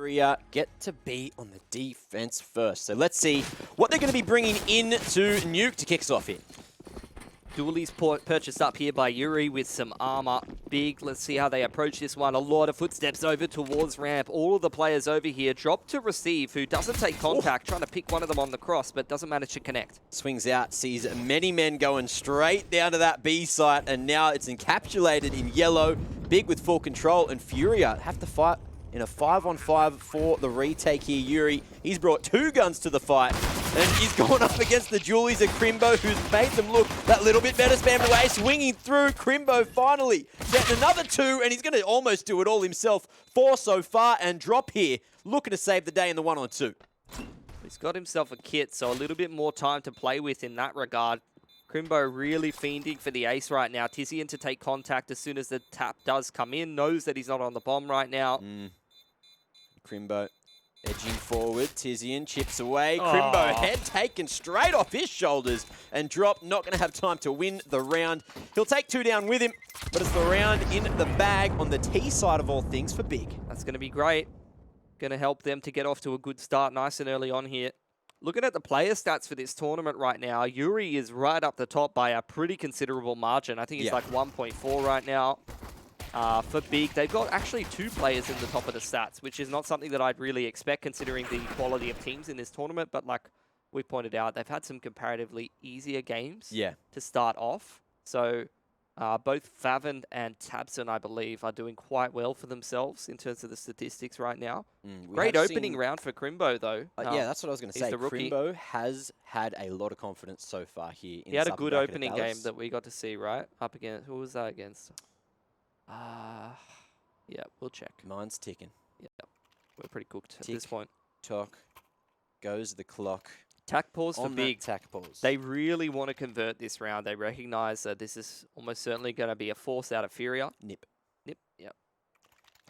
FURIA get to be on the defense first. So let's see what they're going to be bringing into Nuke to kick us off here. Dualies purchased up here by yuurih with some armor. Big, let's see how they approach this one. A lot of footsteps over towards ramp. All of the players over here drop to receive, who doesn't take contact, trying to pick one of them on the cross, but doesn't manage to connect. Swings out, sees many men going straight down to that B site, and now it's encapsulated in yellow. Big with full control, and FURIA have to fight in a 5-on-5 for the retake here. yuurih, he's brought 2 guns to the fight, and he's going up against the Dualies of Krimbo, who's made them look that little bit better. Spam away, swinging through. Krimbo finally getting another 2, and he's going to almost do it all himself. 4 so far, and drop here, looking to save the day in the 1-on-2. He's got himself a kit, so a little bit more time to play with in that regard. Krimbo really fiending for the ace right now. Tizian to take contact as soon as the tap does come in. Knows that he's not on the bomb right now. Krimbo edging forward. Tizian chips away. Krimbo head taken straight off his shoulders and dropped. Not going to have time to win the round. He'll take 2 down with him, but it's the round in the bag on the T side of all things for Big. That's going to be great. Going to help them to get off to a good start nice and early on here. Looking at the player stats for this tournament right now, yuurih is right up the top by a pretty considerable margin. I think it's like 1.4 right now. For Big, they've got actually 2 players in the top of the stats, which is not something that I'd really expect considering the quality of teams in this tournament. But like we pointed out, they've had some comparatively easier games to start off. So both faveN and tabseN, I believe, are doing quite well for themselves in terms of the statistics right now. Great opening round for Krimbo, though. Yeah, that's what I was going to say. Krimbo has had a lot of confidence so far here. He had a good opening game that we got to see, right? Up against, who was that against? Yeah, we'll check. Mine's ticking. Yeah, we're pretty cooked at this point. Tock, goes the clock. Tack pause for Big. Tack pause. They really want to convert this round. They recognize that this is almost certainly going to be a force out of FURIA. Nip. Nip, yeah.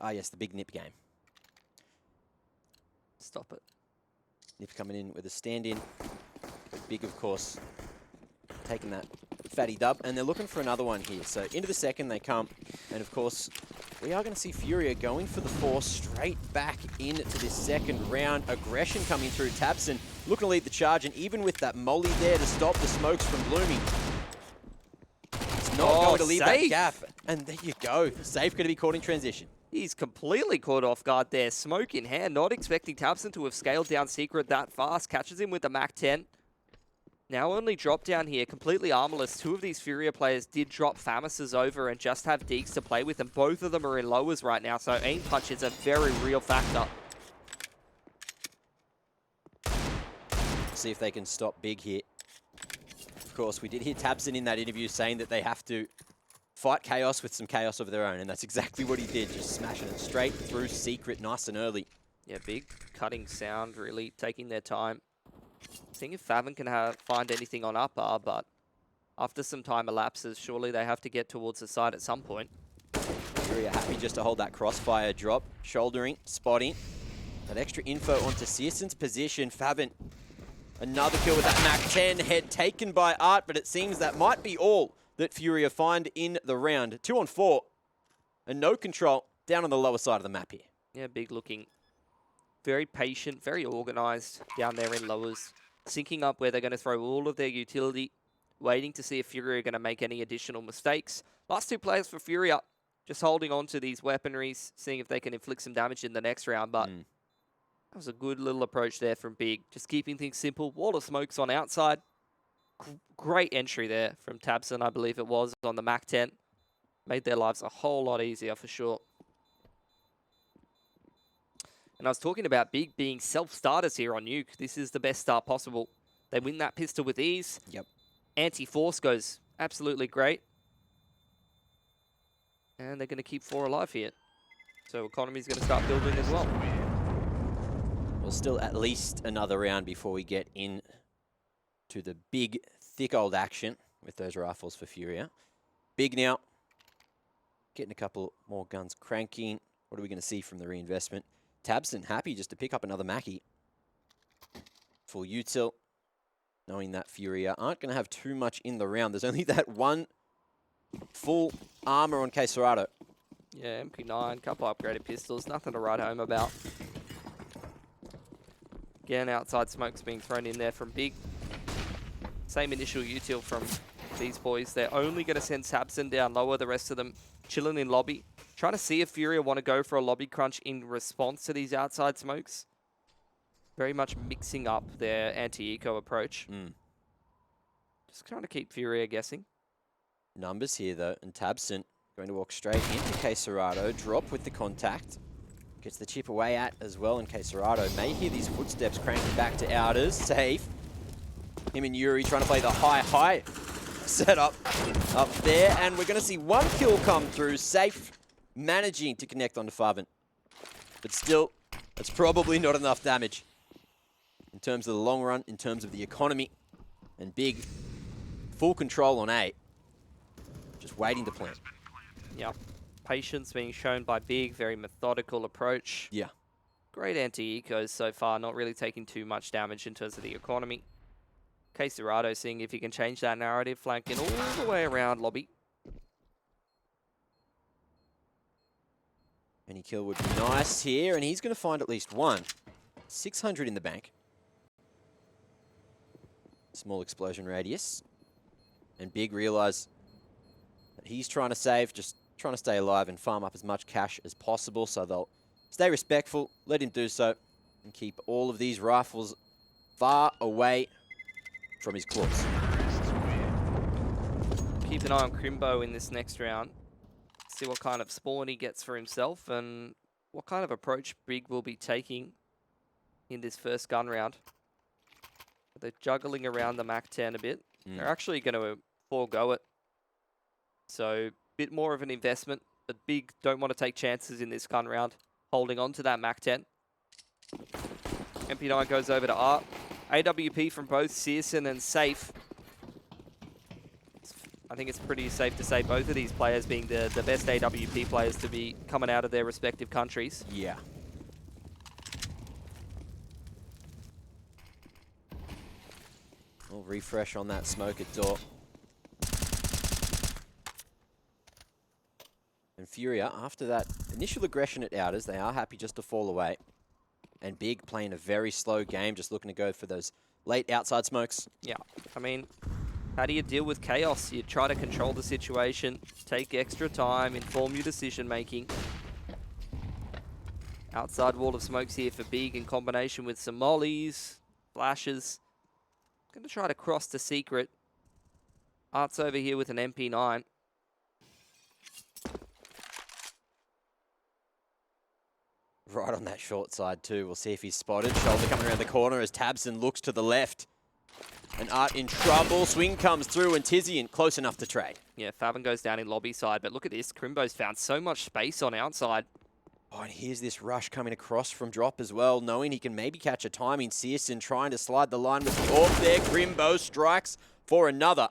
Ah, yes, the big nip game. Stop it. Nip coming in with a stand-in. Big, of course, taking that fatty dub, and they're looking for another one here. So into the second they come, and of course, we are going to see FURIA going for the force straight back into this second round. Aggression coming through. tabseN looking to lead the charge, and even with that molly there to stop the smokes from blooming, it's not going to leave that gap. And there you go. Safe going to be caught in transition. He's completely caught off guard there. Smoke in hand, not expecting tabseN to have scaled down Secret that fast. Catches him with the Mac 10. Now only drop down here, completely armorless. 2 of these FURIA players did drop Famis's over and just have Deeks to play with, and both of them are in lowers right now, so aim punch is a very real factor. See if they can stop Big here. Of course, we did hear tabseN in that interview saying that they have to fight chaos with some chaos of their own, and that's exactly what he did, just smashing it straight through Secret nice and early. Yeah, Big cutting sound, really taking their time. Seeing if faveN can find anything on upper, but after some time elapses, surely they have to get towards the side at some point. FURIA happy just to hold that crossfire drop, shouldering, spotting. That extra info onto CSGO's position. faveN, another kill with that Mac 10, head taken by Art, but it seems that might be all that FURIA find in the round. 2-on-4, and no control down on the lower side of the map here. Yeah, Big looking very patient, very organized down there in lowers. Syncing up where they're going to throw all of their utility, waiting to see if FURIA are going to make any additional mistakes. Last 2 players for FURIA, just holding on to these weaponries, seeing if they can inflict some damage in the next round, but that was a good little approach there from Big. Just keeping things simple. Wall of smokes on outside. Great entry there from tabseN, I believe it was, on the Mac 10. Made their lives a whole lot easier for sure. And I was talking about Big being self-starters here on Nuke. This is the best start possible. They win that pistol with ease. Yep. Anti-force goes absolutely great. And they're going to keep 4 alive here. So economy's going to start building as well. Well, still at least another round before we get in to the big, thick old action with those rifles for FURIA. Big now. Getting a couple more guns cranking. What are we going to see from the reinvestment? tabseN happy just to pick up another Mackie. Full util, knowing that FURIA aren't going to have too much in the round. There's only that one full armor on KSCERATO. Yeah, MP9, couple upgraded pistols, nothing to write home about. Again, outside smoke's being thrown in there from Big. Same initial util from these boys. They're only going to send faveN down lower, the rest of them chilling in lobby. Trying to see if FURIA want to go for a lobby crunch in response to these outside smokes. Very much mixing up their anti-eco approach. Just trying to keep FURIA guessing. Numbers here, though, and faveN going to walk straight into KSCERATO, drop with the contact. Gets the chip away at as well, and KSCERATO may hear these footsteps cranking back to outers. Safe. Him and yuurih trying to play the high setup up there, and we're going to see one kill come through. Safe managing to connect onto faveN. But still, it's probably not enough damage in terms of the long run, in terms of the economy. And Big, full control on A. Just waiting to plant. Yep. Patience being shown by Big, very methodical approach. Yeah. Great anti-ecos so far, not really taking too much damage in terms of the economy. KSCERATO seeing if he can change that narrative, flanking all the way around lobby. Any kill would be nice here, and he's going to find at least one. 600 in the bank. Small explosion radius. And Big realize that he's trying to save, just trying to stay alive and farm up as much cash as possible, so they'll stay respectful, let him do so, and keep all of these rifles far away from his claws. Keep an eye on Krimbo in this next round. See what kind of spawn he gets for himself and what kind of approach Big will be taking in this first gun round. They're juggling around the MAC-10 a bit. They're actually going to forego it. So, bit more of an investment, but Big don't want to take chances in this gun round, holding on to that MAC-10. MP9 goes over to Art. AWP from both CSGO and Safe. I think it's pretty safe to say both of these players being the best AWP players to be coming out of their respective countries. Yeah. We'll refresh on that smoke at door. And FURIA, after that initial aggression at outers, they are happy just to fall away. And Big playing a very slow game, just looking to go for those late outside smokes. Yeah, I mean, how do you deal with chaos? You try to control the situation, take extra time, inform your decision making. Outside wall of smokes here for Big in combination with some mollies, flashes. Going to try to cross the secret. Art's over here with an MP9. Right on that short side too. We'll see if he's spotted. Shoulder coming around the corner as faveN looks to the left. And Art in trouble. Swing comes through and Tizian close enough to trade. Yeah, faveN goes down in lobby side, but look at this. Krimbo's found so much space on outside. Oh, and here's this rush coming across from drop as well, knowing he can maybe catch a timing. CSGO trying to slide the line with the AWP there. Krimbo strikes for another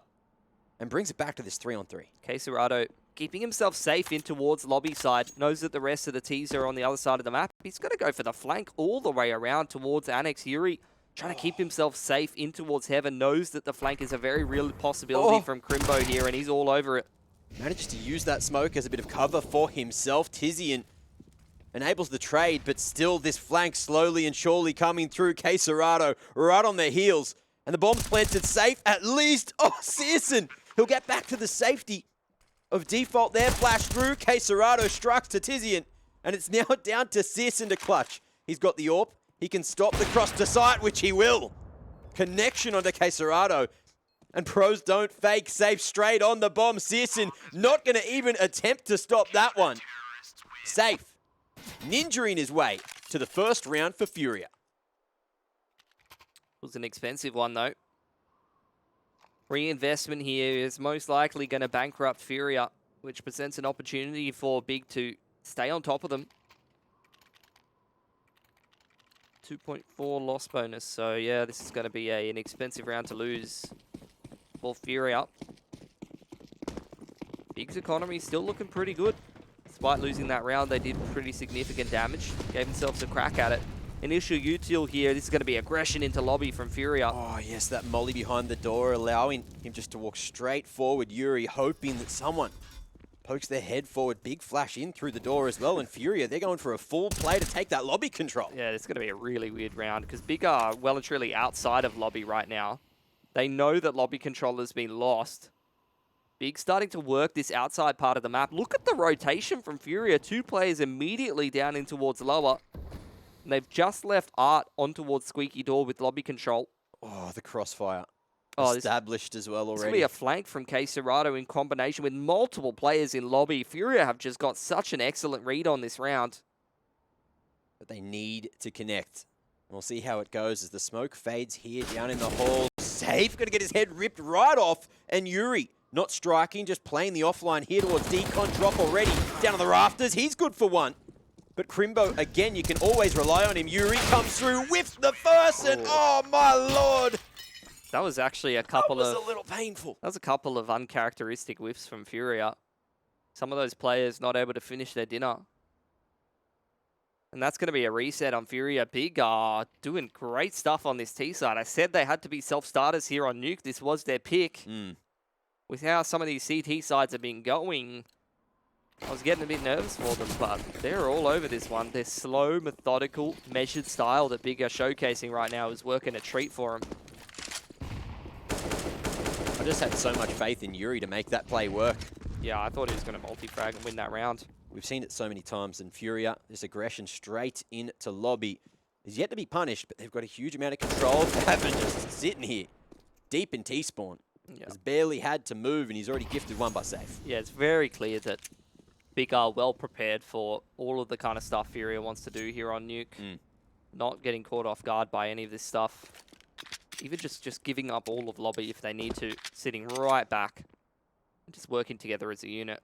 and brings it back to this 3-on-3. KSCERATO keeping himself safe in towards lobby side, knows that the rest of the T's are on the other side of the map. He's going to go for the flank all the way around towards Annex. yuurih trying to keep himself safe in towards heaven, knows that the flank is a very real possibility from Krimbo here, and he's all over it. Manages to use that smoke as a bit of cover for himself. Tizian enables the trade, but still this flank slowly and surely coming through. KSCERATO right on their heels, and the bomb's planted safe at least. Oh, CSGO, he'll get back to the safety of default there. Flash through. KSCERATO strikes to Tizian, and it's now down to CSGO to clutch. He's got the AWP. He can stop the cross to sight, which he will. Connection onto KSCERATO. And pros don't fake. Safe straight on the bomb. CSGO not going to even attempt to stop that one. Safe ninja-ing his way to the first round for FURIA. Was an expensive one, though. Reinvestment here is most likely going to bankrupt FURIA, which presents an opportunity for Big to stay on top of them. 2.4 loss bonus. So, yeah, this is going to be an expensive round to lose for FURIA. Big's economy still looking pretty good. Despite losing that round, they did pretty significant damage. Gave themselves a crack at it. Initial util here. This is going to be aggression into lobby from FURIA. Oh, yes, that molly behind the door, allowing him just to walk straight forward. yuurih hoping that someone pokes their head forward. Big flash in through the door as well. And FURIA, they're going for a full play to take that lobby control. Yeah, it's going to be a really weird round because Big are well and truly outside of lobby right now. They know that lobby control has been lost. Big starting to work this outside part of the map. Look at the rotation from FURIA. 2 players immediately down in towards lower. And they've just left Art on towards Squeaky Door with lobby control. Oh, the crossfire. Oh, established as well already. It's going to be a flank from KSCERATO in combination with multiple players in lobby. FURIA have just got such an excellent read on this round. But they need to connect. We'll see how it goes as the smoke fades here down in the hall. Safe, going to get his head ripped right off. And yuurih, not striking, just playing the offline here towards Decon. Drop already down on the rafters. He's good for one. But Krimbo, again, you can always rely on him. yuurih comes through with the first, and oh my lord. That was actually a couple of... That was a little painful. That was a couple of uncharacteristic whiffs from FURIA. Some of those players not able to finish their dinner. And that's going to be a reset on FURIA. Big are doing great stuff on this T side. I said they had to be self-starters here on Nuke. This was their pick. With how some of these CT sides have been going, I was getting a bit nervous for them, but they're all over this one. Their slow, methodical, measured style that Big are showcasing right now is working a treat for them. I just had so much faith in yuurih to make that play work. Yeah, I thought he was going to multi-frag and win that round. We've seen it so many times in FURIA. This aggression straight into lobby is yet to be punished, but they've got a huge amount of control. faveN just sitting here, deep in T-spawn. Yeah. Has barely had to move, and he's already gifted one by safe. Yeah, it's very clear that Big are well prepared for all of the kind of stuff FURIA wants to do here on Nuke. Not getting caught off guard by any of this stuff. Even just giving up all of lobby if they need to, sitting right back, and just working together as a unit.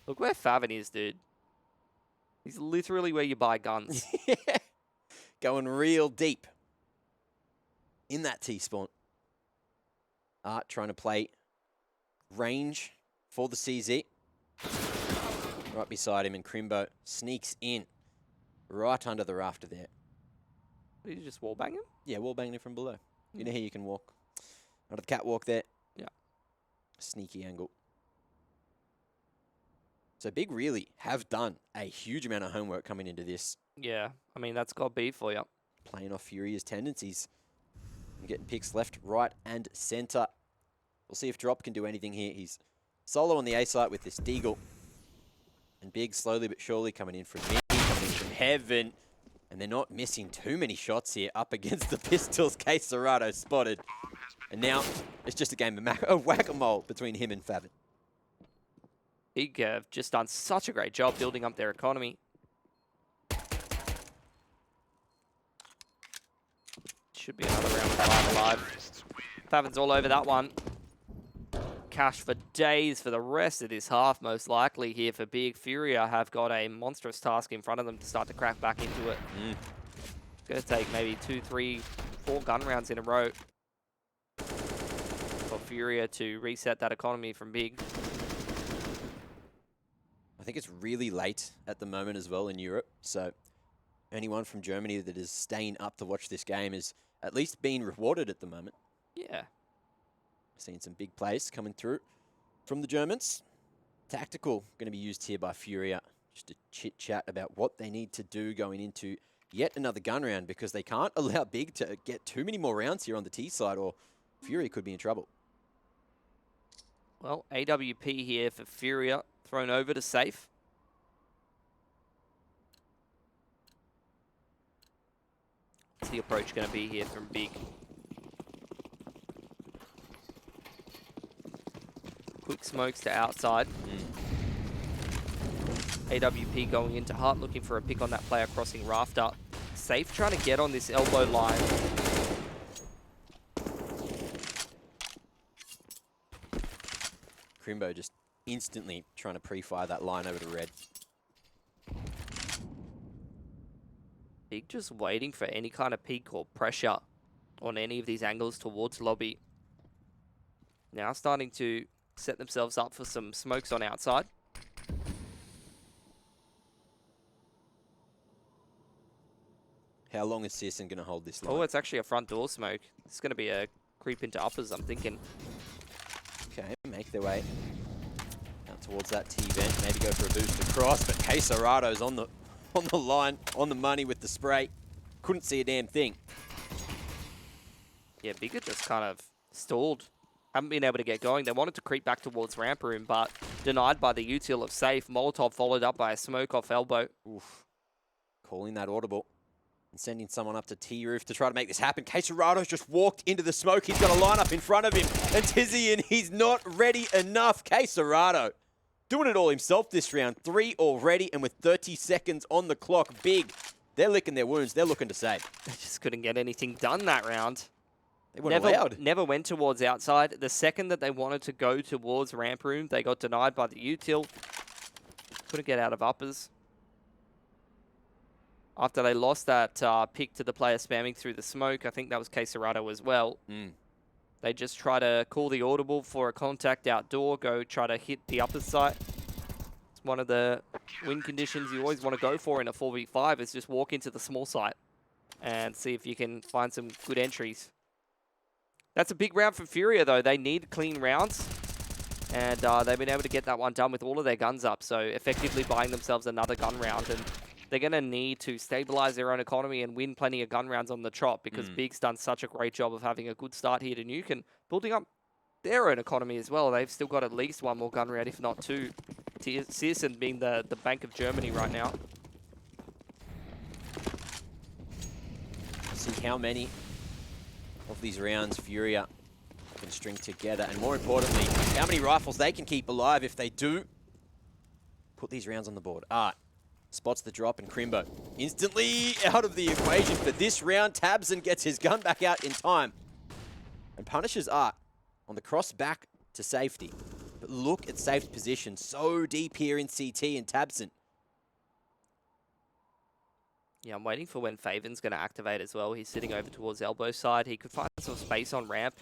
Look where faveN is, dude. He's literally where you buy guns. Going real deep in that T-spawn. Art trying to play range for the CZ. Right beside him, and Krimbo sneaks in right under the rafter there. Did you just wallbang him? Yeah, wallbanging him from below. You know how you can walk. Not the catwalk there. Yeah. Sneaky angle. So Big really have done a huge amount of homework coming into this. Yeah, I mean, that's got B for you. Playing off FURIA's tendencies. And getting picks left, right, and center. We'll see if Drop can do anything here. He's solo on the A site with this Deagle. And Big slowly but surely coming in from mid, coming in from heaven. And they're not missing too many shots here up against the pistols. KSCERATO spotted. And now it's just a game of whack-a-mole between him and faveN. Big have just done such a great job building up their economy. Should be another round of 5 alive. faveN's all over that one. Cash for days for the rest of this half, most likely here for Big. FURIA have got a monstrous task in front of them to start to crack back into it. It's going to take maybe 2, 3, 4 gun rounds in a row for FURIA to reset that economy from Big. I think it's really late at the moment as well in Europe, so anyone from Germany that is staying up to watch this game is at least being rewarded at the moment. Yeah. Seeing some big plays coming through from the Germans. Tactical going to be used here by FURIA. Just a chit-chat about what they need to do going into yet another gun round, because they can't allow Big to get too many more rounds here on the T side, or FURIA could be in trouble. Well, AWP here for FURIA, thrown over to safe. What's the approach going to be here from Big? Quick smokes to outside. AWP going into Hut, looking for a pick on that player crossing rafter. Safe trying to get on this elbow line. Krimbo just instantly trying to pre-fire that line over to red. Big just waiting for any kind of peak or pressure on any of these angles towards lobby. Now starting to set themselves up for some smokes on outside. How long is Searson going to hold this line? Oh, it's actually a front door smoke. It's going to be a creep into uppers, I'm thinking. Okay, make their way up towards that T-vent. Maybe go for a boost across, but KSCERATO's on the line, on the money with the spray. Couldn't see a damn thing. Yeah, Bigger just kind of stalled. Haven't been able to get going. They wanted to creep back towards ramp room, but denied by the util of safe. Molotov followed up by a smoke off elbow. Oof. Calling that audible. And sending someone up to T-roof to try to make this happen. KSCERATO's just walked into the smoke. He's got a lineup in front of him. And Tizian, he's not ready enough. KSCERATO doing it all himself this round. 3 already, and with 30 seconds on the clock. Big. They're licking their wounds. They're looking to save. They just couldn't get anything done that round. They weren't allowed. Never went towards outside. The second that they wanted to go towards ramp room, they got denied by the util. Couldn't get out of uppers. After they lost that pick to the player spamming through the smoke, I think that was KSCERATO as well. They just try to call the audible for a contact outdoor, go try to hit the upper site. It's one of the win conditions you always want to go for in a 4v5 is just walk into the small site and see if you can find some good entries. That's a big round for FURIA though. They need clean rounds. And they've been able to get that one done with all of their guns up. So effectively buying themselves another gun round. And they're going to need to stabilize their own economy and win plenty of gun rounds on the chop because Big's done such a great job of having a good start here to Nuke and building up their own economy as well. They've still got at least one more gun round, if not two. CSGO being the Bank of Germany right now. See how many of these rounds FURIA can string together, and more importantly, how many rifles they can keep alive if they do put these rounds on the board. Art spots the drop, and Krimbo instantly out of the equation for this round. taveN gets his gun back out in time and punishes Art on the cross back to safety. But look at Safe's position, so deep here in CT, and taveN. Yeah, I'm waiting for when faveN's going to activate as well. He's sitting over towards elbow side. He could find some space on ramp.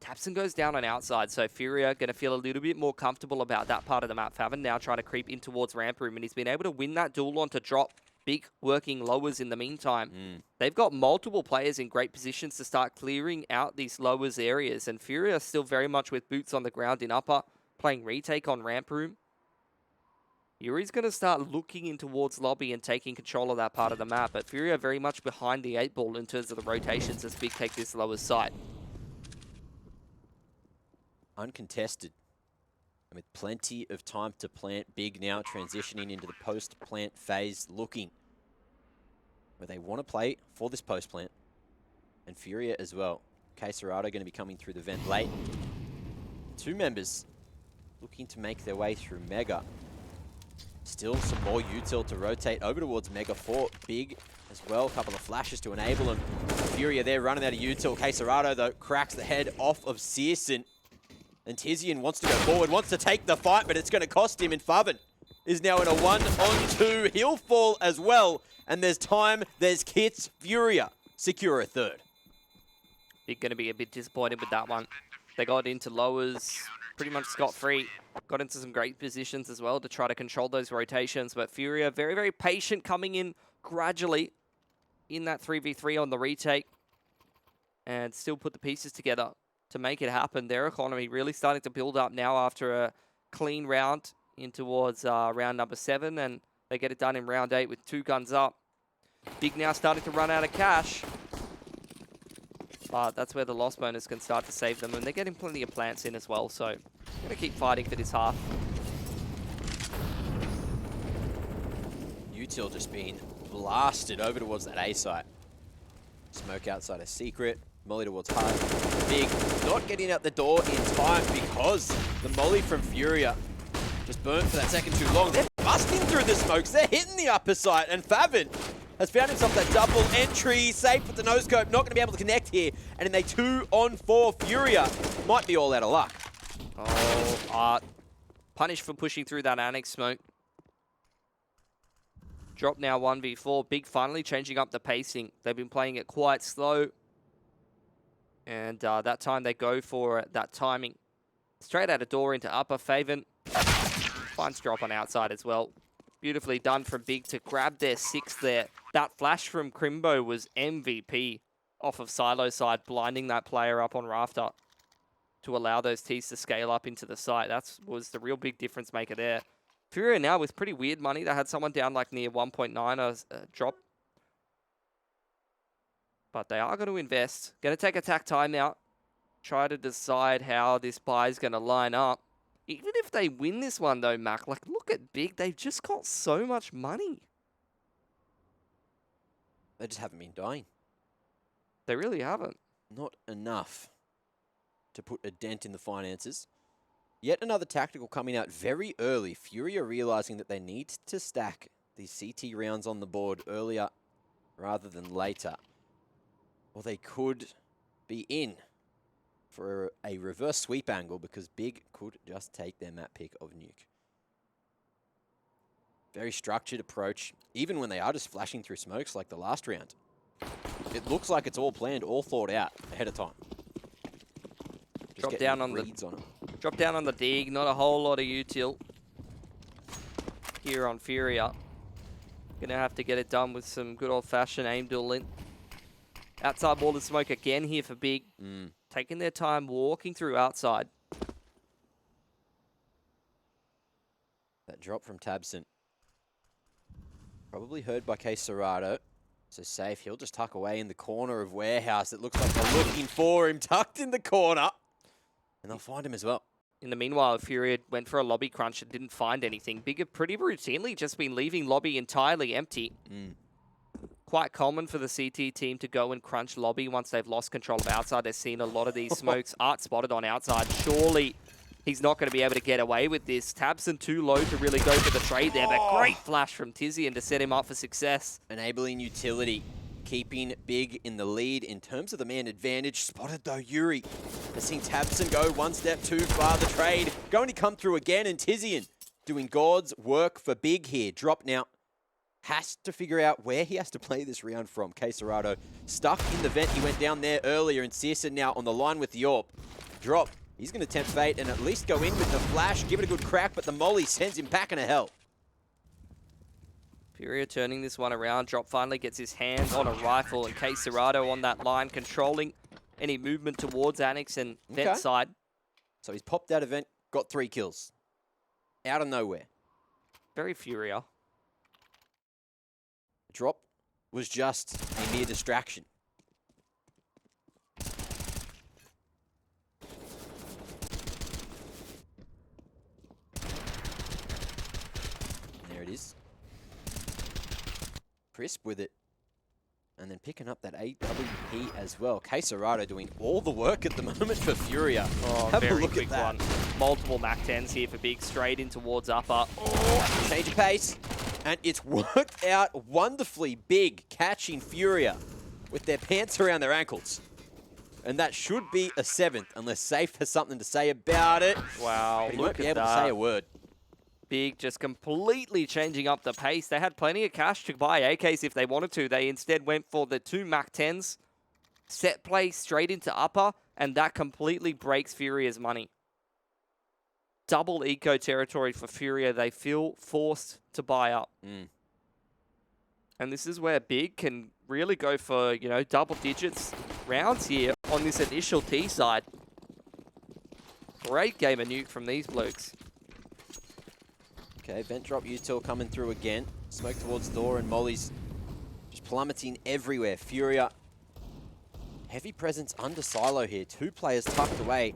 taveN goes down on outside, so FURIA going to feel a little bit more comfortable about that part of the map. faveN now trying to creep in towards ramp room, and he's been able to win that duel on to drop Big working lowers in the meantime. They've got multiple players in great positions to start clearing out these lowers areas, and FURIA still very much with boots on the ground in upper, playing retake on ramp room. yuurih's going to start looking in towards lobby and taking control of that part of the map, but FURIA very much behind the 8 ball in terms of the rotations as Big take this lower site. Uncontested, and with plenty of time to plant. Big now transitioning into the post-plant phase, looking where they want to play for this post-plant, and FURIA as well. KSCERATO going to be coming through the vent late. 2 members looking to make their way through Mega. Still some more util to rotate over towards Mega for Big as well. A couple of flashes to enable him. FURIA there running out of util. KSCERATO though cracks the head off of CSGO. And Tizian wants to go forward, wants to take the fight, but it's going to cost him. And faveN is now in a 1-on-2. He'll fall as well. And there's time, there's kits. FURIA secure a third. Big going to be a bit disappointed with that one. They got into lowers pretty much scot-free. Got into some great positions as well to try to control those rotations. But FURIA very, very patient, coming in gradually in that 3v3 on the retake. And still put the pieces together to make it happen. Their economy really starting to build up now after a clean round in towards round number 7. And they get it done in round 8 with 2 guns up. Big now starting to run out of cash. But that's where the loss bonus can start to save them. And they're getting plenty of plants in as well. So going to keep fighting for this half. util just being blasted over towards that A site. Smoke outside a secret. Molly towards hard. Big not getting out the door in time because the molly from FURIA just burned for that second too long. They're busting through the smokes. They're hitting the upper site, and faveN has found himself that double entry. Safe with the no-scope. Not going to be able to connect here. And in a 2-on-4, FURIA might be all out of luck. Oh, Art. Punished for pushing through that annex smoke. Drop now 1v4. Big finally changing up the pacing. They've been playing it quite slow. And that time they go for that timing. Straight out of door into upper. faveN finds drop on outside as well. Beautifully done from Big to grab their 6th there. That flash from Krimbo was MVP off of silo side, blinding that player up on rafter. to allow those T's to scale up into the site. That was the real big difference maker there. FURIA now with pretty weird money. They had someone down like near 1.9 drop. But they are going to invest. Going to take attack timeout. Try to decide how this buy is going to line up. Even if they win this one though, Mac, like look at Big. They've just got so much money. They just haven't been dying. They really haven't. Not enough to put a dent in the finances. Yet another tactical coming out very early. FURIA realizing that they need to stack these CT rounds on the board earlier rather than later. Or they could be in for a reverse sweep angle because Big could just take their map pick of Nuke. Very structured approach, even when they are just flashing through smokes like the last round. It looks like it's all planned, all thought out ahead of time. Just Drop down on the dig, not a whole lot of util here on FURIA. Gonna have to get it done with some good old-fashioned aim dueling. Outside wall of smoke again here for Big. Taking their time walking through outside. That drop from Tabson. Probably heard by KSCERATO. So safe. He'll just tuck away in the corner of warehouse. It looks like they're looking for him, tucked in the corner. And they'll find him as well. In the meanwhile, FURIA went for a lobby crunch and didn't find anything. Big have pretty routinely just been leaving lobby entirely empty. Quite common for the CT team to go and crunch lobby once they've lost control of outside. They've seen a lot of these smokes. Art spotted on outside. Surely he's not going to be able to get away with this. Tabson too low to really go for the trade there, but great flash from Tizian to set him up for success. Enabling utility, keeping Big in the lead in terms of the man advantage. Spotted though, yuurih has seen Tabson go one step too far. The trade going to come through again, and Tizian doing God's work for Big here. Drop now. Has to figure out where he has to play this round from. KSCERATO stuck in the vent. He went down there earlier, and CSGO now on the line with the AWP. Drop. He's going to tempt fate and at least go in with the flash, give it a good crack, but the molly sends him packing to hell. FURIA turning this one around. Drop finally gets his hands on a rifle, and KSCERATO on that line, controlling any movement towards Annex and vent side. So he's popped out of vent, got 3 kills. Out of nowhere. Very FURIA. Drop was just a mere distraction. There it is. Crisp with it. And then picking up that AWP as well. KSCERATO doing all the work at the moment for FURIA. Oh, have very a look quick at that. one. Multiple MAC-10s here for Big, straight in towards upper. Oh, change of pace. And it's worked out wonderfully. Big catching FURIA with their pants around their ankles. And that should be a 7th, unless Safe has something to say about it. Wow, But he won't be able to say a word. Big just completely changing up the pace. They had plenty of cash to buy AKs if they wanted to. They instead went for the 2 MAC-10s, set play straight into upper, and that completely breaks FURIA's money. Double eco territory for FURIA. They feel forced to buy up. And this is where Big can really go for, you know, double digits rounds here on this initial T side. Great game of Nuke from these blokes. Okay, vent drop util coming through again. Smoke towards door and molly's just plummeting everywhere. FURIA, heavy presence under silo here. 2 players tucked away.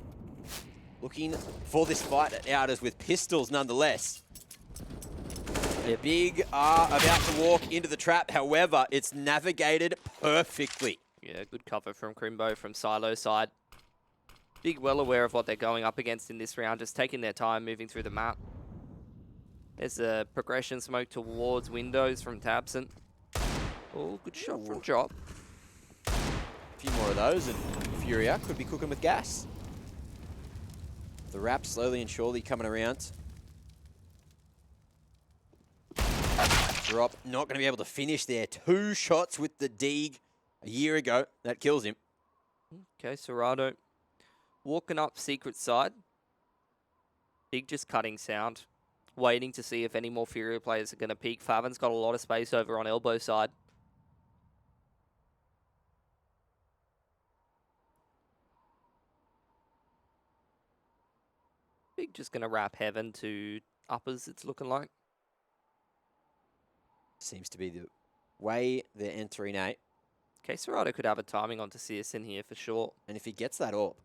Looking for this fight at outers with pistols nonetheless. The Big are about to walk into the trap. However, it's navigated perfectly. Yeah, good cover from Krimbo from silo side. Big well aware of what they're going up against in this round, just taking their time moving through the map. There's a progression smoke towards windows from Tabson. Oh, good shot from Drop. A few more of those and FURIA could be cooking with gas. The wrap slowly and surely coming around. Drop not going to be able to finish there. 2 shots with the Deeg a year ago. That kills him. Okay, CERATO walking up secret side. Big just cutting sound. Waiting to see if any more FURIA players are going to peek. faveN's got a lot of space over on elbow side. Big just going to wrap heaven to uppers, it's looking like. Seems to be the way they're entering A. KSCERATO could have a timing onto CSN here for sure. And if he gets that AWP,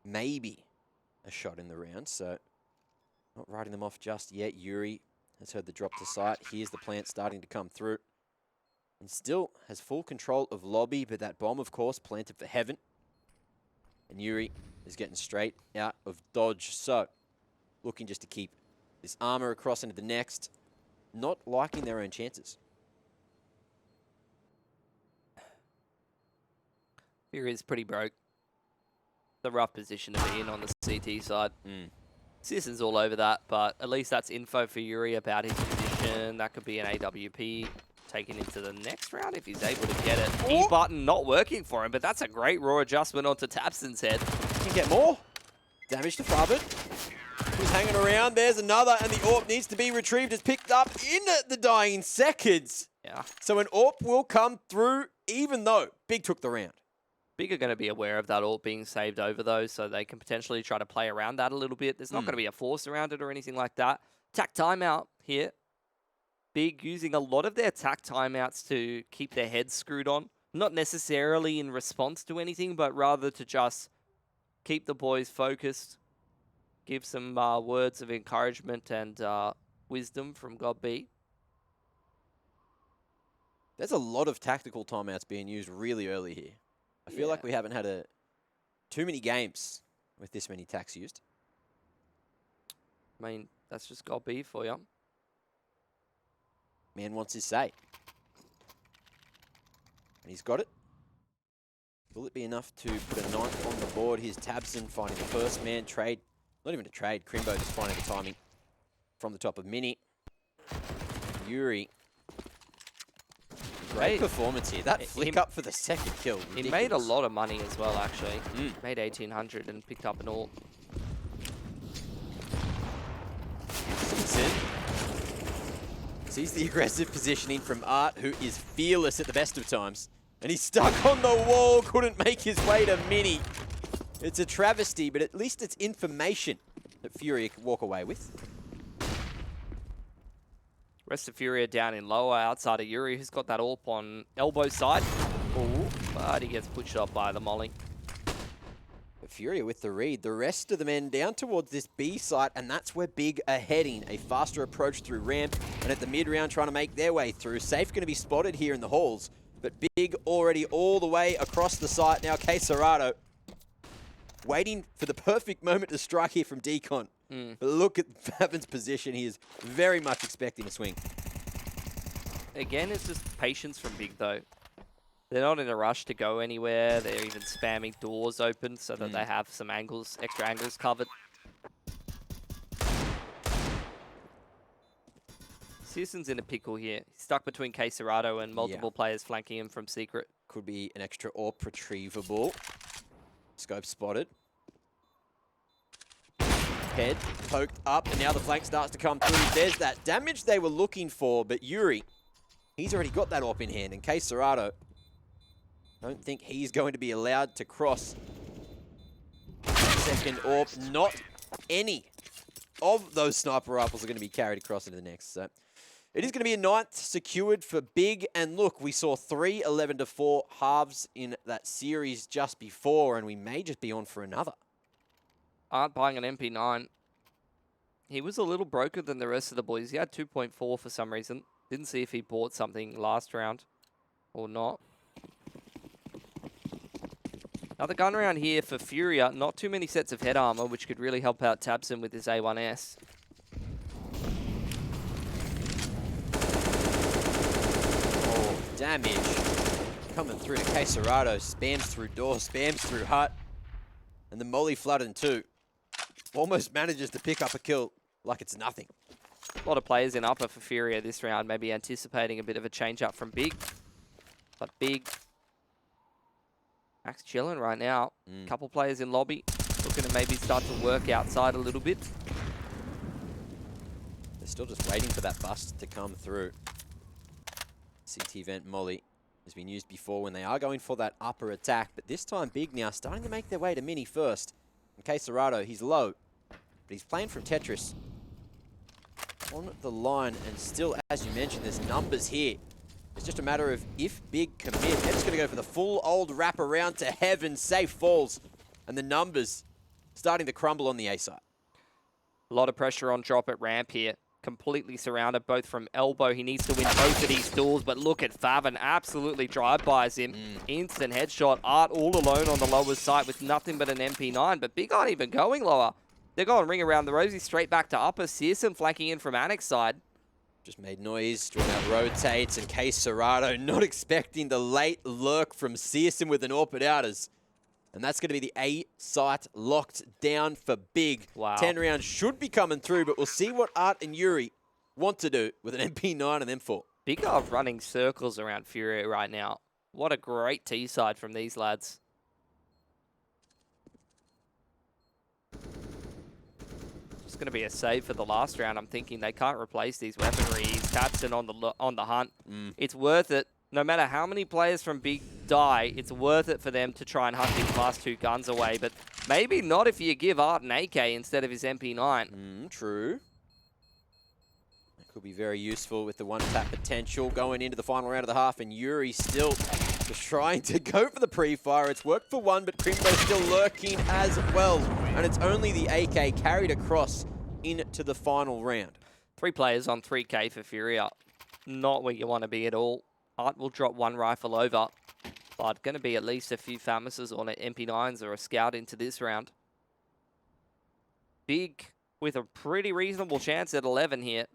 maybe a shot in the round. So not writing them off just yet. yuurih has heard the drop to sight. Here's the plant starting to come through. And still has full control of lobby, but that bomb, of course, planted for heaven. And yuurih is getting straight out of dodge. So looking just to keep this armor across into the next. Not liking their own chances. Here is pretty broke. The rough position to be in on the CT side. CSN's all over that, but at least that's info for yuurih about his position. That could be an AWP taken into the next round if he's able to get it. E button not working for him, but that's a great raw adjustment onto tabseN's head. Can get more. Damage to faveN. Who's hanging around. There's another, and the AWP needs to be retrieved. It's picked up in the dying seconds. Yeah. So an AWP will come through, even though Big took the round. Big are going to be aware of that AWP being saved over, though, so they can potentially try to play around that a little bit. There's not going to be a force around it or anything like that. Tack timeout here. Big using a lot of their tack timeouts to keep their heads screwed on. Not necessarily in response to anything, but rather to just keep the boys focused. Give some words of encouragement and wisdom from God B. There's a lot of tactical timeouts being used really early here. I feel like we haven't had too many games with this many tacks used. I mean, that's just God B for you. Man wants his say. And he's got it. Will it be enough to put a ninth on the board? Here's tabseN finding the first man trade. Not even a trade. Krimbo just finding the timing from the top of Mini. yuurih. Great performance here. That flick up for the second kill. Ridiculous. He made a lot of money as well, actually. Made 1,800 and picked up an AWP. Sees the aggressive positioning from Art, who is fearless at the best of times. And he's stuck on the wall, couldn't make his way to Mini. It's a travesty, but at least it's information that FURIA can walk away with. Rest of FURIA down in lower outside of yuurih, who's got that AWP on elbow side. Ooh, but he gets pushed up by the molly. But FURIA with the read. The rest of the men down towards this B site, and that's where Big are heading. A faster approach through ramp, and at the mid-round trying to make their way through. Safe going to be spotted here in the halls, but Big already all the way across the site. Now KSCERATO waiting for the perfect moment to strike here from Decon. But look at faveN's position. He is very much expecting a swing. Again, it's just patience from Big, though. They're not in a rush to go anywhere. They're even spamming doors open so that they have some angles, extra angles covered. CSN's in a pickle here. He's stuck between KSCERATO and multiple players flanking him from secret. Could be an extra AWP retrievable. Scope spotted. Head poked up, and now the flank starts to come through. There's that damage they were looking for, but yuurih, he's already got that AWP in hand, and KSCERATO, don't think he's going to be allowed to cross second AWP. Not any of those sniper rifles are going to be carried across into the next. So it is going to be a ninth secured for Big, and look, we saw 3 11-4 halves in that series just before, and we may just be on for another. Aren't buying an MP9. He was a little broken than the rest of the boys. He had 2.4 for some reason. Didn't see if he bought something last round or not. Another gun round here for FURIA. Not too many sets of head armor, which could really help out tabseN with his A1S. Oh, damage coming through to KSCERATO. Spams through door, spams through hut. And the molly flooded too. Almost manages to pick up a kill like it's nothing. A lot of players in upper for FURIA this round, maybe anticipating a bit of a change up from Big. But Big, Max chilling right now. Couple players in lobby, looking to maybe start to work outside a little bit. They're still just waiting for that bust to come through. CT vent molly has been used before when they are going for that upper attack, but this time Big now starting to make their way to Mini first. And KSCERATO, he's low. But he's playing from Tetris on the line, and still, as you mentioned, there's numbers here. It's just a matter of if Big commit. They're just going to go for the full old wrap around to heaven. Safe falls. And the numbers starting to crumble on the A side. A lot of pressure on drop at ramp here. Completely surrounded, both from elbow. He needs to win both of these duels, but look at faveN. Absolutely drive-bys him. Instant headshot. Art all alone on the lower side with nothing but an MP9, but Big aren't even going lower. They're going ring around the rosy, straight back to upper. CSGO flanking in from Annex side. Just made noise, drawn out rotates, and KSCERATO not expecting the late lurk from CSGO with an AWP outers. And that's going to be the A site locked down for Big. Wow. 10 rounds should be coming through, but we'll see what Art and yuurih want to do with an MP9 and M4. Big are running circles around FURIA right now. What a great T side from these lads. It's going to be a save for the last round. I'm thinking they can't replace these weaponry. tabeN on the hunt. It's worth it. No matter how many players from Big die, it's worth it for them to try and hunt these last two guns away. But maybe not if you give Art an AK instead of his MP9. True. That could be very useful with the one-tap potential going into the final round of the half, and yuurih still just trying to go for the pre-fire. It's worked for one, but Krimbo still lurking as well. And it's only the AK carried across into the final round. 3 players on 3K for FURIA. Not where you want to be at all. Art will drop one rifle over, but going to be at least a few FAMASs or MP9s or a scout into this round. Big with a pretty reasonable chance at 11 here.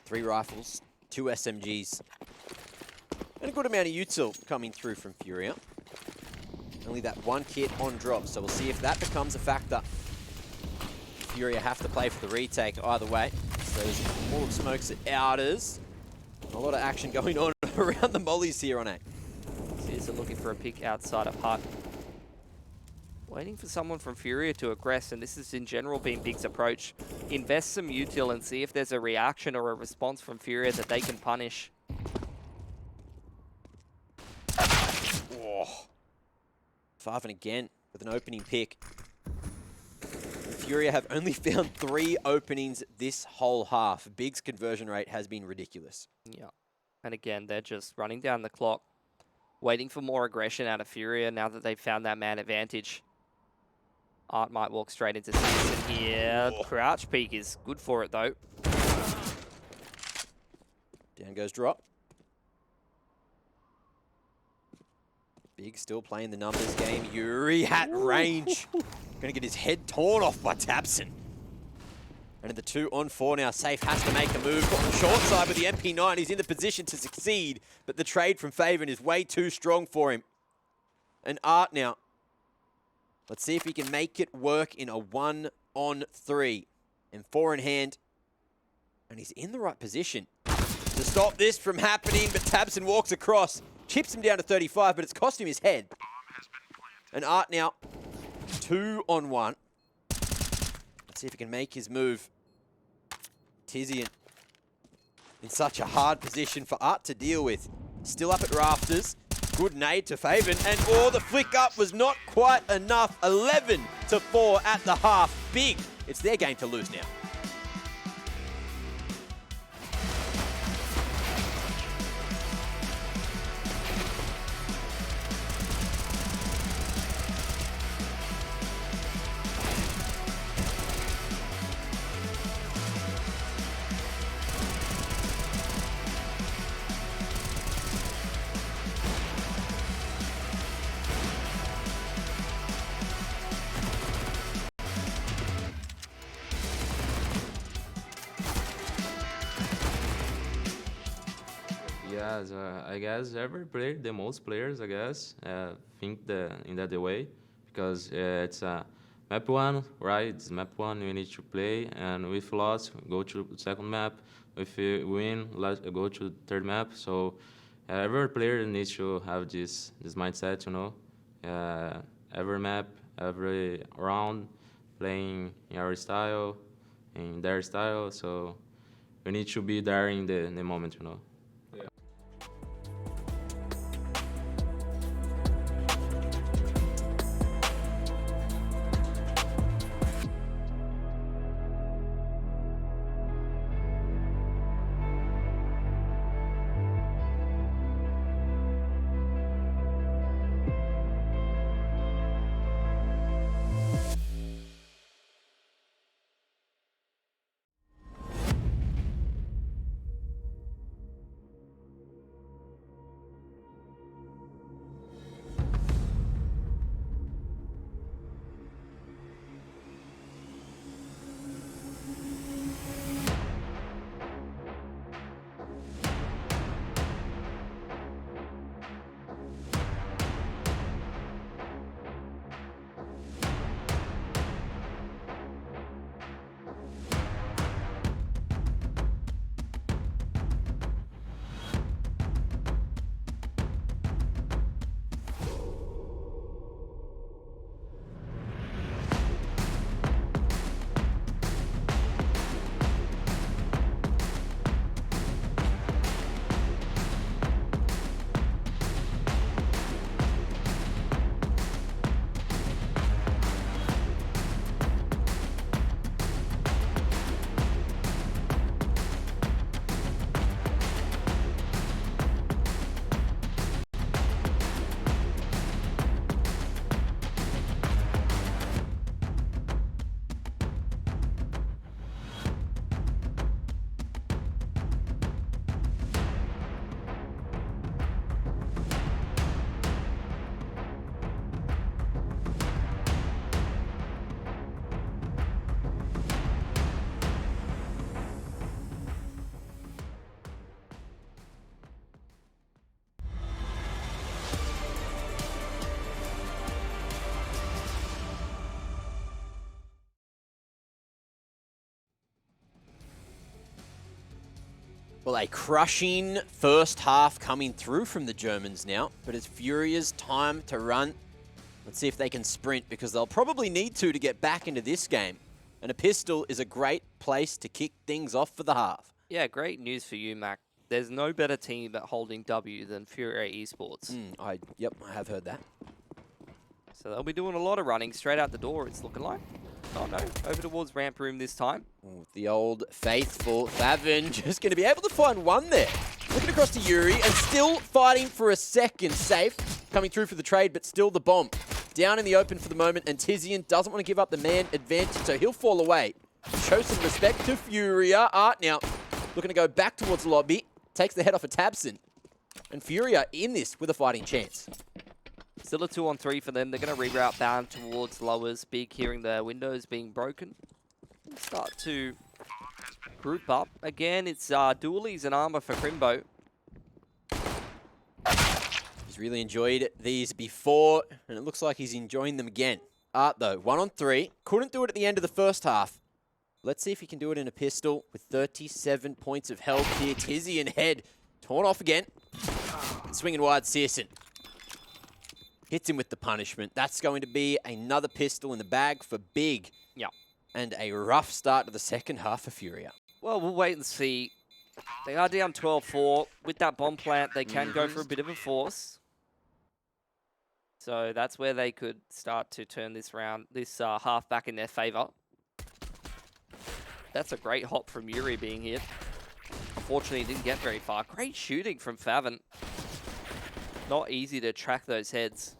3 rifles, 2 SMGs, and a good amount of util coming through from FURIA. Only that 1 kit on drop, so we'll see if that becomes a factor. FURIA have to play for the retake either way. So there's all of smokes at outers. A lot of action going on around the mollies here on A. CSGO looking for a pick outside of hut. Waiting for someone from FURIA to aggress, and this has in general been Big's approach. Invest some util and see if there's a reaction or a response from FURIA that they can punish. faveN again with an opening pick. FURIA have only found 3 openings this whole half. Big's conversion rate has been ridiculous. Yeah. And again, they're just running down the clock, waiting for more aggression out of FURIA now that they've found that man advantage. Art might walk straight into CSGO here. Crouch peek is good for it, though. Down goes drop. Big still playing the numbers game. yuurih at range. Going to get his head torn off by tabeN. And in the 2-on-4 now, Safe has to make a move. On the short side with the MP9, he's in the position to succeed, but the trade from faveN is way too strong for him. And Art now. Let's see if he can make it work in a 1-on-3. And 4 in hand. And he's in the right position to stop this from happening, but tabeN walks across. Chips him down to 35, but it's cost him his head. And Art now, 2-on-1. Let's see if he can make his move. Tizian in such a hard position for Art to deal with. Still up at rafters. Good nade to faveN, and the flick up was not quite enough. 11-4 at the half. Big. It's their game to lose now. Yes, I guess every player, the most players, I guess, think in that way, because it's map 1, right? It's map 1 we need to play, and if lost, go to second map. If we win, go to third map. So every player needs to have this mindset, you know. Every map, every round, playing in our style, in their style. So we need to be there in the moment, you know. Well, a crushing first half coming through from the Germans now, but it's FURIA's time to run. Let's see if they can sprint, because they'll probably need to get back into this game. And a pistol is a great place to kick things off for the half. Yeah, great news for you, Mac. There's no better team at holding W than FURIA Esports. Yep, I have heard that. So they'll be doing a lot of running straight out the door, it's looking like. Oh no, over towards ramp room this time. Ooh, the old faithful faveN just going to be able to find one there. Looking across to yuurih and still fighting for a second. Safe, coming through for the trade, but still the bomb. Down in the open for the moment, and Tizian doesn't want to give up the man advantage, so he'll fall away. Show some respect to FURIA. Art now looking to go back towards the lobby. Takes the head off of tabseN. And FURIA in this with a fighting chance. Still a 2-on-3 for them. They're going to reroute bound towards lowers. Big hearing the windows being broken. Start to group up. Again, it's dualies and armor for Krimbo. He's really enjoyed these before, and it looks like he's enjoying them again. Art, though, 1-on-3. Couldn't do it at the end of the first half. Let's see if he can do it in a pistol with 37 points of health here. Tizian head torn off again. And swinging wide, CSGO. Hits him with the punishment. That's going to be another pistol in the bag for Big. Yeah. And a rough start to the second half for FURIA. Well, we'll wait and see. They are down 12-4. With that bomb plant, they can go for a bit of a force. So that's where they could start to turn this half back in their favor. That's a great hop from yuurih being hit. Unfortunately, he didn't get very far. Great shooting from faveN. Not easy to track those heads.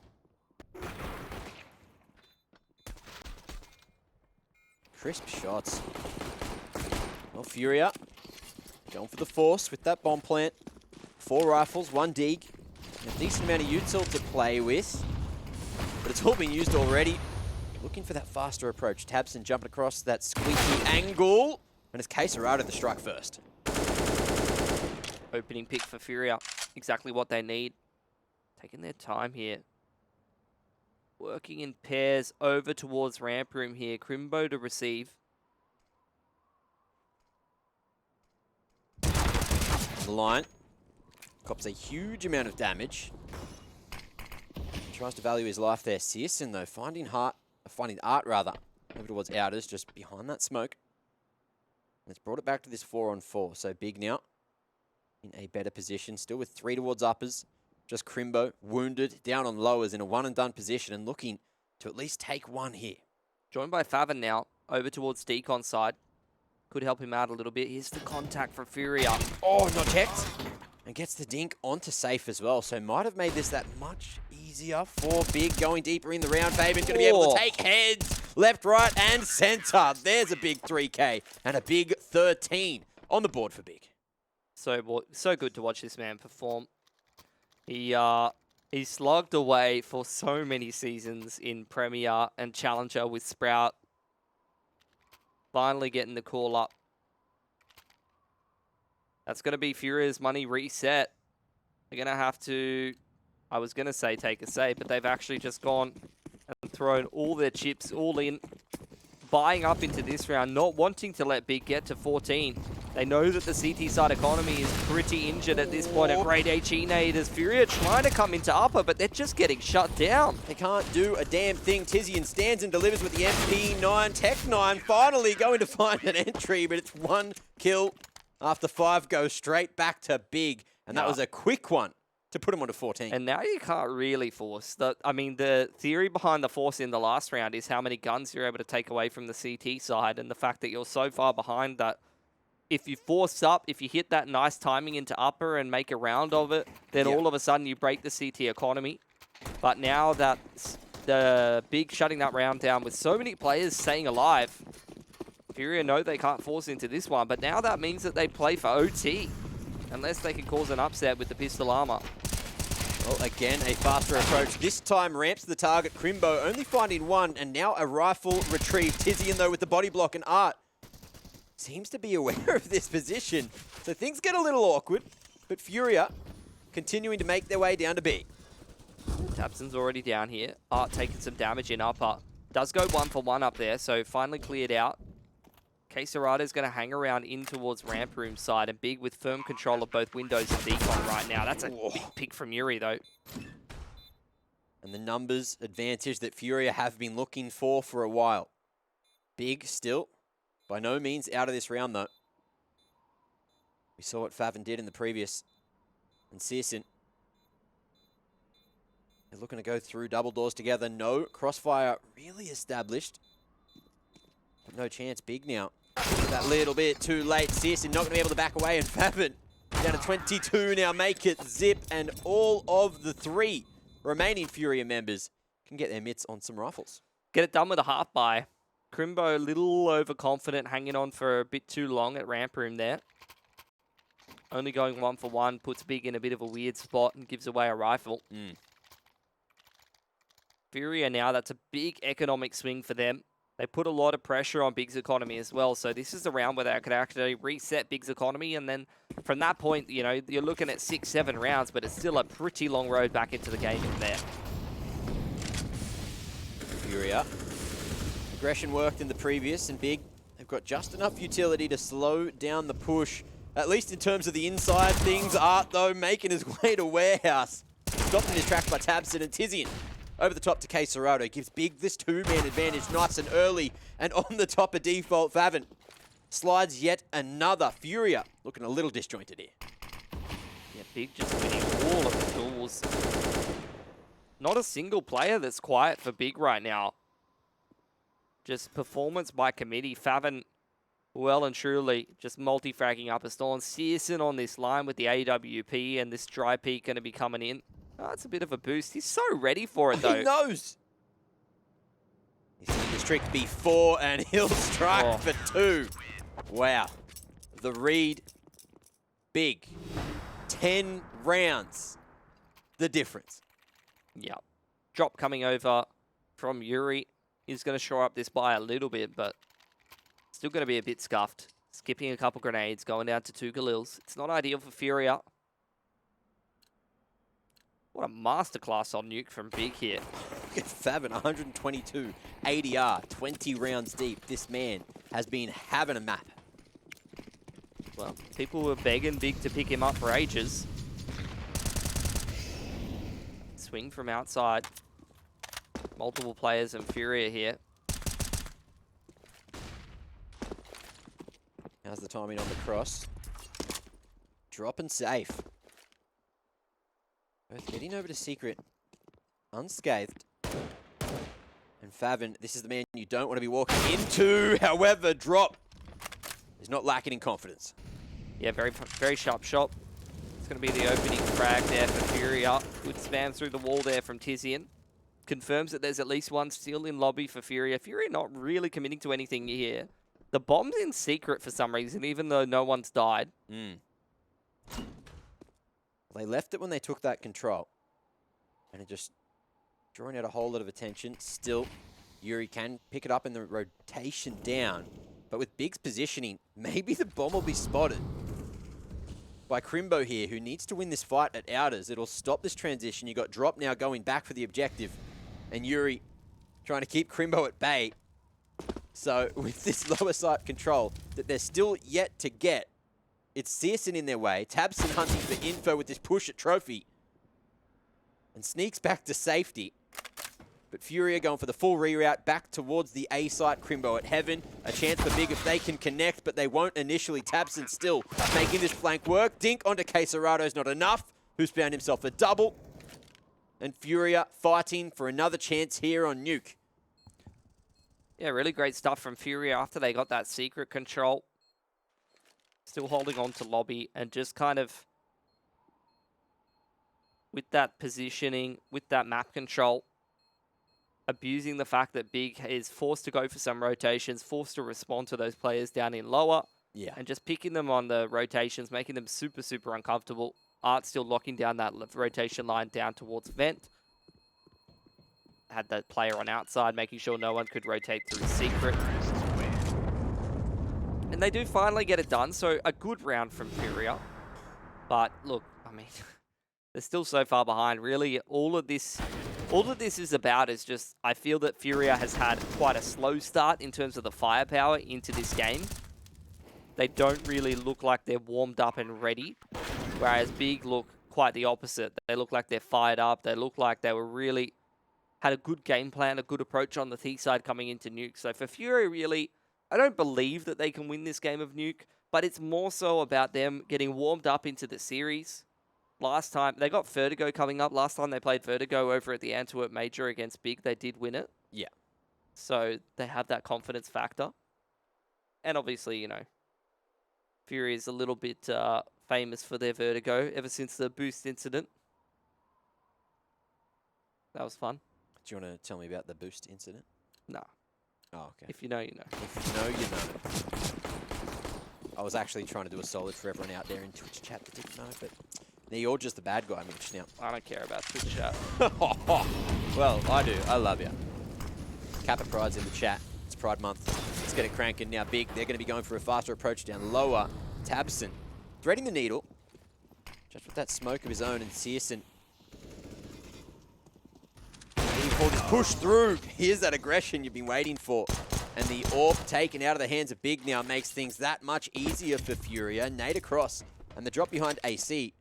Crisp shots. Well, FURIA going for the force with that bomb plant. 4 rifles, 1 dig. A decent amount of util to play with. But it's all been used already. Looking for that faster approach. tabseN jumping across that squeaky angle. And it's KSCERATO the strike first. Opening pick for FURIA. Exactly what they need. Taking their time here. Working in pairs over towards ramp room here. Krimbo to receive. On the line. Cops a huge amount of damage. Tries to value his life there. CSGO, though, finding Art rather. Over towards Outers, just behind that smoke. And it's brought it back to this 4-on-4. So Big now in a better position. Still with 3 towards uppers. Just Krimbo, wounded, down on lowers in a one-and-done position and looking to at least take one here. Joined by faveN now, over towards Decon side. Could help him out a little bit. Here's the contact from FURIA. Oh, not checked. And gets the dink onto safe as well. So might have made this that much easier for Big. Going deeper in the round. faveN going to be able to take heads. Left, right, and center. There's a big 3K and a big 13 on the board for Big. So good to watch this man perform. He slogged away for so many seasons in Premier and Challenger with Sprout. Finally getting the call up. That's going to be FURIA's money reset. They're going to have to, I was going to say take a save, but they've actually just gone and thrown all their chips all in. Buying up into this round, not wanting to let Big get to 14. They know that the CT side economy is pretty injured at this point. A great HE nade as FURIA trying to come into upper, but they're just getting shut down. They can't do a damn thing. Tizian stands and delivers with the MP9. Tech9 finally going to find an entry, but it's 1 kill after 5 goes straight back to Big. And that was a quick one to put him onto 14. And now you can't really force. The theory behind the force in the last round is how many guns you're able to take away from the CT side, and the fact that you're so far behind that if you force up, if you hit that nice timing into upper and make a round of it, then all of a sudden you break the CT economy. But now that the Big shutting that round down with so many players staying alive, FURIA know they can't force into this one, but now that means that they play for OT, unless they can cause an upset with the pistol armor. Well, again, a faster approach. This time ramps the target. Krimbo only finding 1, and now a rifle retrieved. Tizian, though, with the body block, and Art seems to be aware of this position. So things get a little awkward, but FURIA continuing to make their way down to B. tabseN's already down here. Art taking some damage in upper. Does go 1 for 1 up there, so finally cleared out. KSCERATO is going to hang around in towards ramp room side, and Big with firm control of both windows and decon right now. That's a big pick from yuurih, though. And the numbers advantage that FURIA have been looking for a while. Big still, by no means out of this round, though. We saw what faveN did in the previous. And CSGO, they're looking to go through double doors together. No, crossfire really established. But no chance. Big now. That little bit too late. CSGO not going to be able to back away. And faveN down to 22 now. Make it zip. And all of the 3 remaining FURIA members can get their mitts on some rifles. Get it done with a half buy. Krimbo a little overconfident, hanging on for a bit too long at ramp room there. Only going 1 for 1, puts Big in a bit of a weird spot and gives away a rifle. FURIA now, that's a big economic swing for them. They put a lot of pressure on Big's economy as well, so this is a round where they could actually reset Big's economy, and then from that point, you know, you're looking at 6, 7 rounds, but it's still a pretty long road back into the game from there. FURIA. Aggression worked in the previous, and Big, they've got just enough utility to slow down the push. At least in terms of the inside things. Art, though, making his way to Warehouse. Stopped in his tracks by tabseN, and Tizian over the top to KSCERATO. Gives Big this 2-man advantage nice and early. And on the top of default, faveN slides yet another. FURIA looking a little disjointed here. Yeah, Big just winning all of the tools. Not a single player that's quiet for Big right now. Just performance by committee. faveN well and truly just multi-fragging up a storm. CSGO on this line with the AWP, and this dry peak going to be coming in. Oh, it's a bit of a boost. He's so ready for it, though. He knows. He's seen this trick before, and he'll strike for 2. Wow. The read. Big. 10 rounds. The difference. Yeah. Drop coming over from yuurih. He's going to shore up this buy a little bit, but still going to be a bit scuffed. Skipping a couple grenades, going down to 2 Galils. It's not ideal for FURIA. What a masterclass on Nuke from Big here. Look at faveN, 122 ADR, 20 rounds deep. This man has been having a map. Well, people were begging Big to pick him up for ages. Swing from outside. Multiple players and FURIA here. How's the timing on the cross? Drop and safe. Both getting over to Secret unscathed. And faveN, this is the man you don't want to be walking into. However, Drop is not lacking in confidence. Yeah, very sharp shot. It's going to be the opening frag there for FURIA. Good spam through the wall there from Tizian. Confirms that there's at least one still in lobby for FURIA. FURIA not really committing to anything here. The bomb's in secret for some reason, even though no one's died. They left it when they took that control. And it just drawing out a whole lot of attention. Still, yuurih can pick it up in the rotation down. But with Big's positioning, maybe the bomb will be spotted by Krimbo here, who needs to win this fight at Outers. It'll stop this transition. You got Drop now going back for the objective. And yuurih trying to keep Krimbo at bay. So with this lower site control that they're still yet to get, it's CSGO in their way. tabseN hunting for info with this push at Trophy. And sneaks back to safety. But FURIA going for the full reroute back towards the A site. Krimbo at heaven. A chance for Big if they can connect, but they won't initially. tabseN still making this flank work. Dink onto KSCERATO is not enough. Who's found himself a double. And FURIA fighting for another chance here on Nuke. Yeah, really great stuff from FURIA after they got that secret control. Still holding on to lobby and just kind of with that positioning, with that map control, abusing the fact that Big is forced to go for some rotations, forced to respond to those players down in lower. Yeah. And just picking them on the rotations, making them super, super uncomfortable. Art still locking down that rotation line down towards vent. Had that player on outside, making sure no one could rotate through secret. And they do finally get it done, so a good round from FURIA. But look, I mean, they're still so far behind. Really, all of this All that this is about is just, I feel that FURIA has had quite a slow start in terms of the firepower into this game. They don't really look like they're warmed up and ready, whereas Big look quite the opposite. They look like they're fired up. They look like they were really had a good game plan, a good approach on the T side coming into Nuke. So for FURIA, really, I don't believe that they can win this game of Nuke, but it's more so about them getting warmed up into the series. Last time, they got Vertigo coming up. Last time they played Vertigo over at the Antwerp Major against Big, they did win it. Yeah. So they have that confidence factor. And obviously, you know, FURIA is a little bit famous for their Vertigo ever since the boost incident. That was fun. Do you want to tell me about the boost incident? No. Oh, okay. If you know, you know. If you know, you know. I was actually trying to do a solid for everyone out there in Twitch chat that didn't know, but now you're just the bad guy, Mitch, now. I don't care about Twitch chat. Well, I do. I love you. Kappa Pride's in the chat. It's Pride Month. Let's get it cranking now. Big. They're going to be going for a faster approach down lower. Tabson threading the needle. Just with that smoke of his own, and Searson looking for this push through. Here's that aggression you've been waiting for. And the AWP taken out of the hands of Big now makes things that much easier for FURIA. Nade across. And the drop behind AC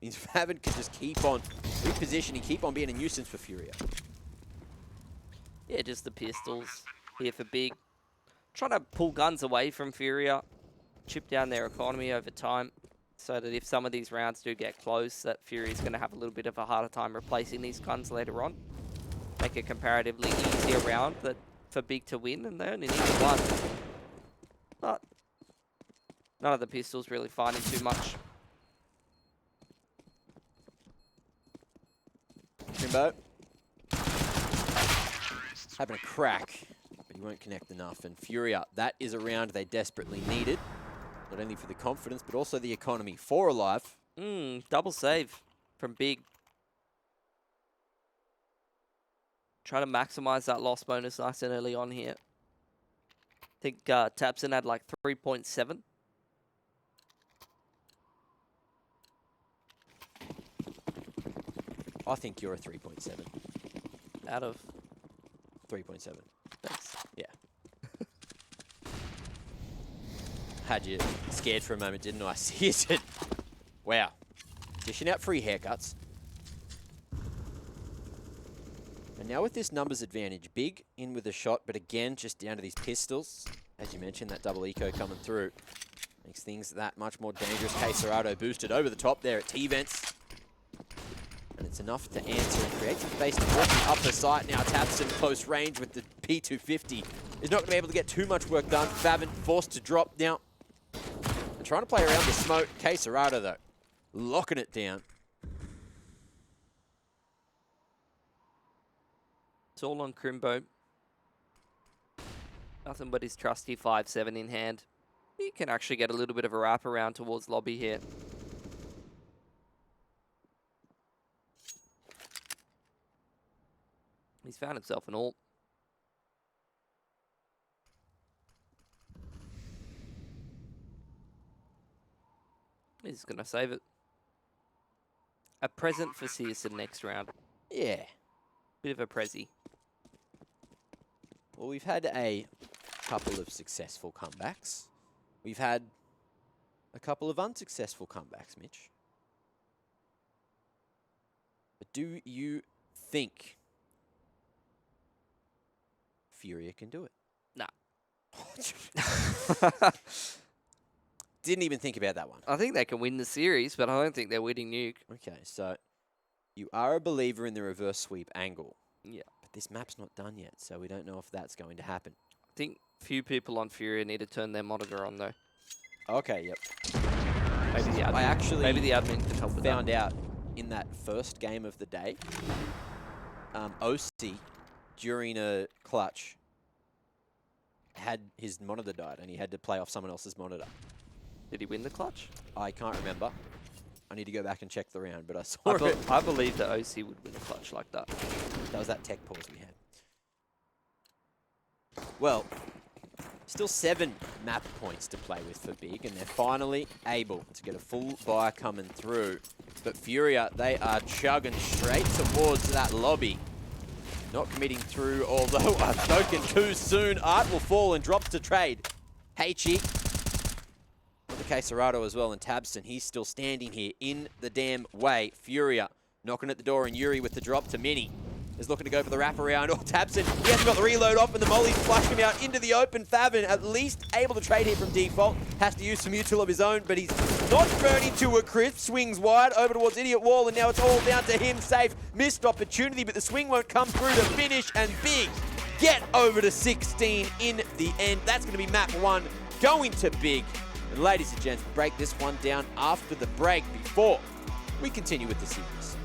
means faveN can just keep on repositioning, keep on being a nuisance for FURIA. Yeah, just the pistols here for Big. Trying to pull guns away from FURIA. Chip down their economy over time. So that if some of these rounds do get close, that FURIA is going to have a little bit of a harder time replacing these guns later on. Make a comparatively easier round that for Big to win, and they only need one. But none of the pistols really finding too much. Krimbo having a crack, but he won't connect enough. And FURIA, that is a round they desperately needed. Not only for the confidence, but also the economy. 4 alive. Double save from Big. Try to maximize that loss bonus nice and early on here. I think Tabson had like 3.7. I think you're a 3.7. Out of 3.7. Thanks. Yeah. Had you scared for a moment, didn't I? Seriously. Wow. Dishing out free haircuts. And now with this numbers advantage, Big in with a shot, but again, just down to these pistols. As you mentioned, that double eco coming through makes things that much more dangerous. KSCERATO boosted over the top there at T-Vents. And it's enough to answer and create some space to walk the upper site. Now Tabson close range with the P250. Is not going to be able to get too much work done. faveN forced to drop now. And trying to play around the smoke. KSCERATO though, locking it down. It's all on Krimbo. Nothing but his trusty 5-7 in hand. He can actually get a little bit of a wrap around towards lobby here. He's found himself an AWP. He's going to save it. A present for Searson next round. Yeah. Bit of a prezi. Well, we've had a couple of successful comebacks. We've had a couple of unsuccessful comebacks, Mitch. But do you think FURIA can do it? Nah. Didn't even think about that one. I think they can win the series, but I don't think they're winning Nuke. Okay, so you are a believer in the reverse sweep angle. Yeah. But this map's not done yet, so we don't know if that's going to happen. I think few people on FURIA need to turn their monitor on, though. Okay, yep. Maybe the admin. I actually maybe the admin can help with that. found out in that first game of the day, OC, during a clutch, had his monitor died, and he had to play off someone else's monitor. Did he win the clutch? I can't remember. I need to go back and check the round, but I saw it. I believe that OC would win a clutch like that. That was that tech pause we had. Well, Still 7 map points to play with for Big, and they're finally able to get a full buy coming through. But FURIA, they are chugging straight towards that lobby. Not committing through, although spoken too soon. Art will fall and drops to trade. HE. The KSCERATO as well, and Tabson, he's still standing here in the damn way. FURIA knocking at the door, and yuurih with the drop to Mini. Is looking to go for the wraparound. Oh, Tabson, he hasn't got the reload off, and the molly's flushed him out into the open. faveN, at least able to trade here from default. Has to use some util of his own, but he's not burning to a crisp. Swings wide over towards Idiot Wall, and now it's all down to him. Safe. Missed opportunity, but the swing won't come through to finish, and Big get over to 16 in the end. That's going to be map 1 going to Big. And ladies and gents, we'll break this one down after the break before we continue with the series.